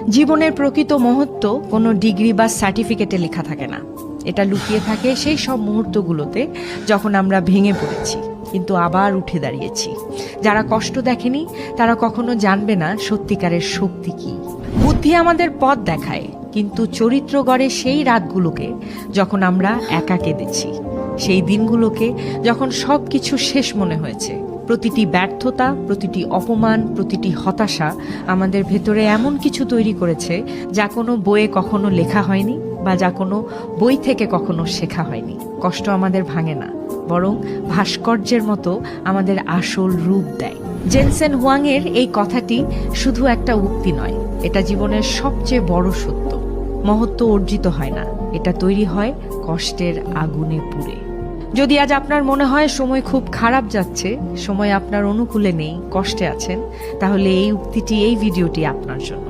জীবনের প্রকৃত মহত্ব কোনো ডিগ্রি বা সার্টিফিকেটে লেখা থাকে না। এটা লুকিয়ে থাকে সেই সব মুহূর্তগুলোতে যখন আমরা ভেঙে পড়েছি কিন্তু আবার উঠে দাঁড়িয়েছি। যারা কষ্ট দেখেনি তারা কখনো জানবে না সত্যিকারের শক্তি কি। বুদ্ধি আমাদের পথ দেখায়, কিন্তু চরিত্র গড়ে সেই রাতগুলোকে যখন আমরা একা কেঁদেছি, সেই দিনগুলোকে যখন সব কিছু শেষ মনে হয়েছে। প্রতিটি ব্যর্থতা, প্রতিটি অপমান, প্রতিটি হতাশা আমাদের ভেতরে এমন কিছু তৈরি করেছে যা কোনো বইয়ে কখনো লেখা হয়নি বা যা কোনো বই থেকে কখনো শেখা হয়নি। কষ্ট আমাদের ভাঙে না, বরং ভাস্কর্যের মতো আমাদের আসল রূপ দেয়। জেনসেন হুয়াংয়ের এই কথাটি শুধু একটা উক্তি নয়, এটা জীবনের সবচেয়ে বড় সত্য। মহত্ব অর্জিত হয় না, এটা তৈরি হয় কষ্টের আগুনে পুড়ে। যদি আজ আপনার মনে হয় সময় খুব খারাপ যাচ্ছে, সময় আপনার অনুকূলে নেই, কষ্টে আছেন, তাহলে এই উক্তিটি, এই ভিডিওটি আপনার জন্য।